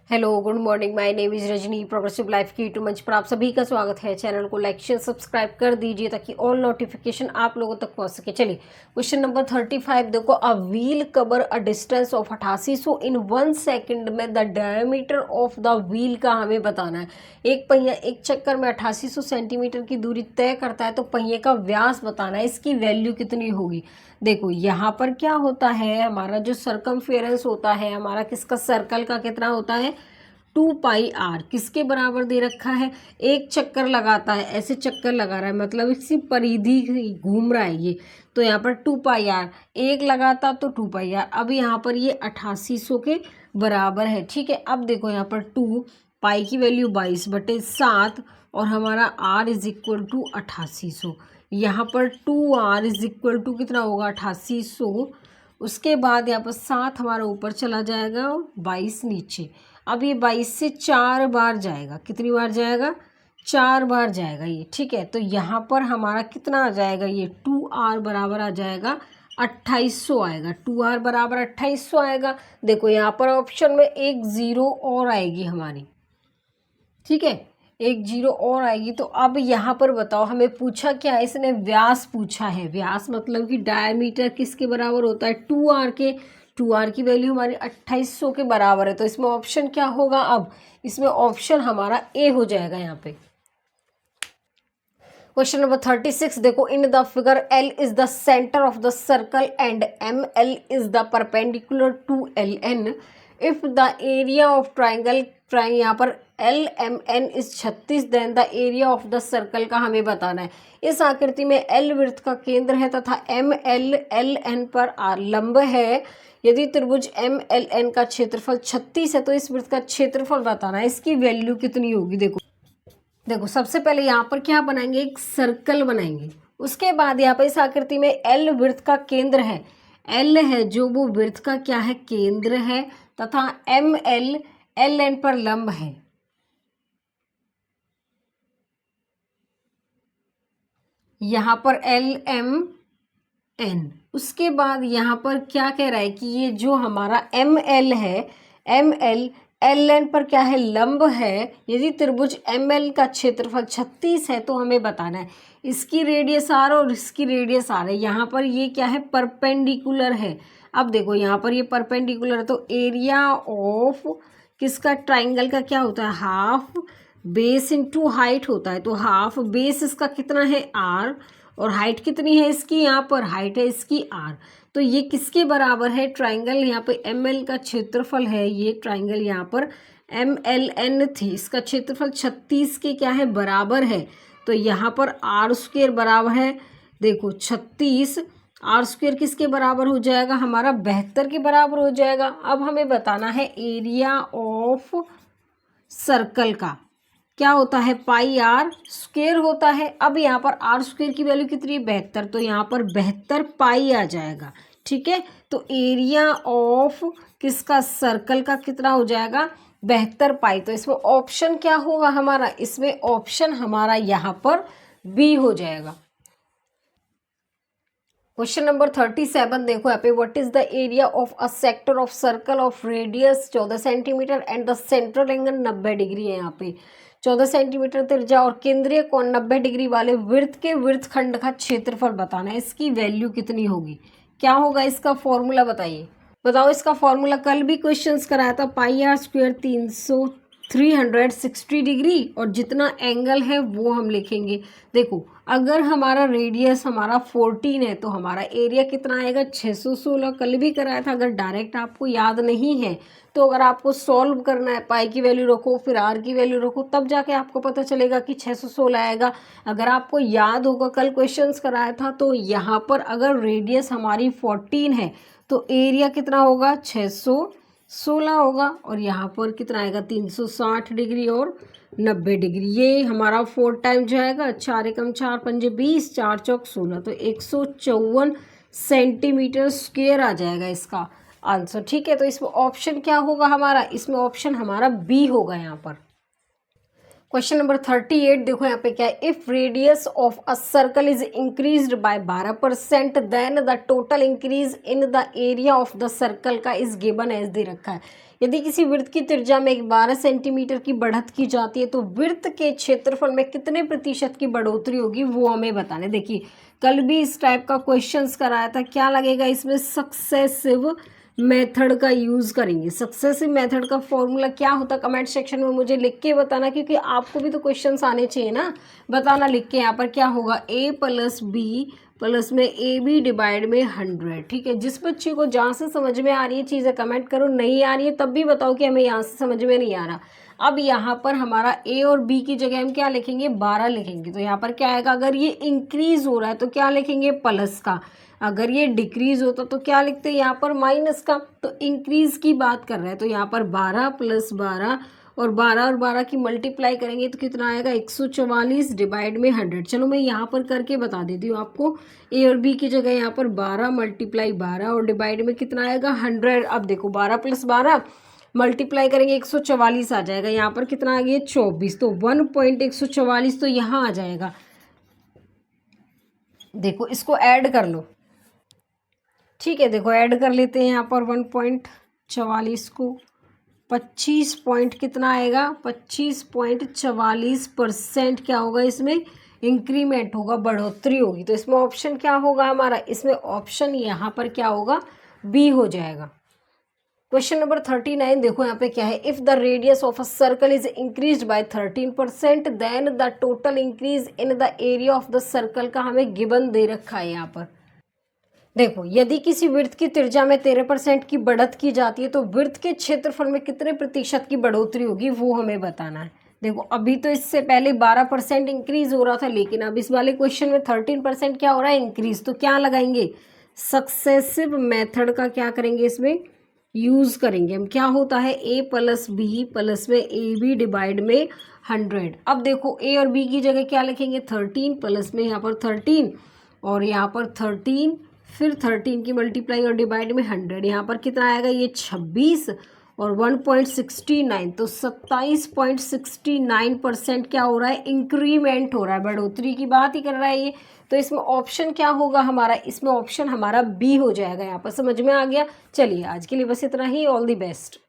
Hello good morning, my name is Rajni. Progressive life की YouTube मंच पर आप सभी का स्वागत है। चैनल को लाइक शेयर सब्सक्राइब कर दीजिए ताकि ऑल नोटिफिकेशन आप लोगों तक पहुंच सके। चलिए क्वेश्चन नंबर 35 देखो। A wheel cover a distance of 8800 in 1 second में the diameter of the wheel का हमें बताना है। एक पहिया एक चक्कर में 8800 सेंटीमीटर की दूरी तय करता है तो पहिए का व्यास बताना है, इसकी वैल्यू कितनी होगी। देखो यहाँ पर क्या होता है, हमारा जो सरकमफेरेंस होता है हमारा किसका, सर्कल का कितना होता है 2πr। किसके बराबर दे रखा है, एक चक्कर लगाता है, ऐसे चक्कर लगा रहा है मतलब इसी परिधि घूम रहा है ये, तो यहाँ पर 2πr एक लगाता तो 2πr। अब यहाँ पर ये 8800 के बराबर है। ठीक है, अब देखो यहाँ पर 2 पाई की वैल्यू 22/7 और हमारा r इज इक्वल टू 8800। यहाँ पर 2r इज इक्वल टू कितना होगा 8800। उसके बाद यहाँ पर 7 हमारा ऊपर चला जाएगा और 22 नीचे। अब ये 22 से 4 बार जाएगा, कितनी बार जाएगा 4 बार जाएगा ये। ठीक है, तो यहाँ पर हमारा कितना आ जाएगा, ये 2r बराबर आ जाएगा 2800 आएगा। 2r बराबर 2800 आएगा। देखो यहाँ पर ऑप्शन में एक ज़ीरो और आएगी हमारी। ठीक है, एक जीरो और आएगी। तो अब यहाँ पर बताओ हमें पूछा क्या है, इसने व्यास पूछा है। व्यास मतलब कि डायमीटर किसके बराबर होता है 2r के। 2r की वैल्यू हमारी 2800 के बराबर है। तो इसमें ऑप्शन क्या होगा, अब इसमें ऑप्शन हमारा ए हो जाएगा यहाँ पे। क्वेश्चन नंबर 36 देखो। In the figure L is the centre of the circle and ML is the perpendicular to LN। If the area of triangle यहाँ पर LMN is 36 then the area of the circle का हमें बताना है। इस आकृति में L वृत्त का केंद्र है तथा ML LN पर R लंब है। यदि त्रिभुज MLN का क्षेत्रफल 36 है तो इस वृत्त का क्षेत्रफल बताना है, इसकी वैल्यू कितनी होगी। देखो सबसे पहले यहाँ पर क्या बनाएंगे, एक सर्कल बनाएंगे। उसके बाद यहाँ पर इस आकृति में L वृत्त का केंद्र है, L है जो वो वृत्त का क्या है, केंद्र है, तथा ML LN पर लंब है। यहाँ पर LMN। उसके बाद यहाँ पर क्या कह रहा है कि ये जो हमारा ML है, ML LN पर क्या है, लंब है। यदि त्रिभुज ML का क्षेत्रफल 36 है तो हमें बताना है इसकी रेडियस R और इसकी रेडियस R है। यहाँ पर ये क्या है, परपेंडिकुलर है। अब देखो यहाँ पर ये परपेंडिकुलर है तो एरिया ऑफ किसका, ट्राइंगल का क्या होता है, हाफ बेस इनटू हाइट होता है। तो हाफ बेस इसका कितना है R और हाइट कितनी है इसकी, यहाँ पर हाइट है इसकी R। तो ये किसके बराबर है, ट्राइंगल यहाँ पे ML का क्षेत्रफल है, ये ट्राइंगल यहाँ पर MLN थी, इसका क्षेत्रफल 36 के क्या है, बराबर है। तो यहाँ पर R² बराबर है, देखो 36 R² किसके बराबर हो जाएगा, हमारा 72 के बराबर हो जाएगा। अब हमें बताना है एरिया ऑफ सर्कल का क्या होता है, πr² होता है। अब यहाँ पर R² की वैल्यू कितनी है, 72, तो यहाँ पर 72 पाई आ जाएगा। ठीक है, तो एरिया ऑफ किसका, सर्कल का कितना हो जाएगा, 72 पाई। तो इसमें ऑप्शन क्या होगा हमारा, इसमें ऑप्शन हमारा यहाँ पर बी हो जाएगा। क्वेश्चन नंबर 37 देखो यहाँ पे। What is the area of a sector of circle of radius 14 centimetre and the central angle 90 degree है। यहाँ पे 14 सेंटीमीटर त्रिज्या और केंद्रीय कोण 90 डिग्री वाले वृत्त के वृत्तखंड का क्षेत्रफल बताना है, इसकी वैल्यू कितनी होगी। क्या होगा इसका फॉर्मूला बताइए, बताओ इसका फॉर्मूला। कल भी क्वेश्चंस कराया था, πr² 360 डिग्री और जितना एंगल है वो हम लिखेंगे। देखो अगर हमारा रेडियस हमारा 14 है तो हमारा एरिया कितना आएगा 616। कल भी कराया था, अगर डायरेक्ट आपको याद नहीं है तो अगर आपको सॉल्व करना है, पाई की वैल्यू रखो फिर आर की वैल्यू रखो, तब जाके आपको पता चलेगा कि 616 आएगा। अगर आपको याद होगा कल क्वेश्चंस कराया था, तो यहाँ पर अगर रेडियस हमारी 14 है तो एरिया कितना होगा 616 होगा और यहाँ पर कितना आएगा 360 डिग्री और 90 डिग्री। ये हमारा 4 टाइम जाएगा, 4 एकम 4 पंजे 20, 4 चौक 16, तो 154 सेंटीमीटर स्क्वायर आ जाएगा इसका आंसर। ठीक है, तो इसमें ऑप्शन क्या होगा हमारा, इसमें ऑप्शन हमारा बी होगा यहाँ पर। क्वेश्चन नंबर 38 देखो यहाँ पे क्या है। If radius of a circle is increased by 12% then the total increase in the area of the circle का इज गिवन एज दे रखा है। यदि किसी वृत्त की त्रिज्या में 12 सेंटीमीटर की बढ़त की जाती है तो वृत्त के क्षेत्रफल में कितने प्रतिशत की बढ़ोतरी होगी वो हमें बताने। देखिए कल भी इस टाइप का क्वेश्चंस कराया था, क्या लगेगा इसमें, सक्सेसिव मेथड का यूज करेंगे। सक्सेसिव मेथड का फॉर्मूला क्या होता है कमेंट सेक्शन में मुझे लिख के बताना, क्योंकि आपको भी तो क्वेश्चंस आने चाहिए ना, बताना लिख के। यहाँ पर क्या होगा, a प्लस बी प्लस में ए बी डिवाइड में 100। ठीक है, जिस बच्चे को जहाँ से समझ में आ रही है चीज़ें कमेंट करो, नहीं आ रही है तब भी बताओ कि हमें यहाँ से समझ में नहीं आ रहा। अब यहाँ पर हमारा ए और बी की जगह हम क्या लिखेंगे, 12 लिखेंगे। तो यहाँ पर क्या आएगा, अगर ये इंक्रीज हो रहा है तो क्या लिखेंगे, प्लस का, अगर ये डिक्रीज होता तो क्या लिखते हैं यहाँ पर, माइनस का। तो इंक्रीज की बात कर रहे हैं तो यहाँ पर 12 प्लस 12 और 12 की मल्टीप्लाई करेंगे तो कितना आएगा, 144 डिवाइड में 100। चलो मैं यहाँ पर करके बता देती हूँ आपको। ए और बी की जगह यहाँ पर 12 मल्टीप्लाई 12 और डिवाइड में कितना आएगा, 100। अब देखो 12 प्लस 12 मल्टीप्लाई करेंगे 144 आ जाएगा, यहाँ पर कितना आ गया, 24। तो 1.144 तो यहाँ आ जाएगा। देखो इसको ऐड कर लो, ठीक है, देखो ऐड कर लेते हैं यहाँ पर 1.44 को 25 पॉइंट कितना आएगा, 25.44% क्या होगा, इसमें इंक्रीमेंट होगा, बढ़ोतरी होगी। तो इसमें ऑप्शन क्या होगा हमारा, इसमें ऑप्शन यहाँ पर क्या होगा, बी हो जाएगा। क्वेश्चन नंबर 39 देखो यहाँ पे क्या है, if the radius of a circle is increased by 13% then the total increase in the area of the circle का हमें गिवन दे रखा है यहाँ पर। देखो यदि किसी वृत्त की त्रिज्या में 13% की बढ़त की जाती है तो वृत्त के क्षेत्रफल में कितने प्रतिशत की बढ़ोतरी होगी वो हमें बताना है। देखो अभी तो इससे पहले 12% इंक्रीज हो रहा था, लेकिन अब इस वाले क्वेश्चन में 13% क्या हो रहा है, इंक्रीज। तो क्या लगाएंगे, सक्सेसिव मेथड का क्या करेंगे, इसमें यूज करेंगे हम। क्या होता है, a प्लस बी प्लस में ए बी डिवाइड में 100। अब देखो a और b की जगह क्या लिखेंगे, 13 प्लस में यहाँ पर 13 और यहाँ पर 13 फिर 13 की मल्टीप्लाई और डिवाइड में 100। यहाँ पर कितना आएगा, ये 26 और 1.69 तो 27.69% क्या हो रहा है, इंक्रीमेंट हो रहा है, बढ़ोतरी की बात ही कर रहा है ये। तो इसमें ऑप्शन क्या होगा हमारा, इसमें ऑप्शन हमारा बी हो जाएगा। यहाँ पर समझ में आ गया। चलिए आज के लिए बस इतना ही, ऑल दी बेस्ट।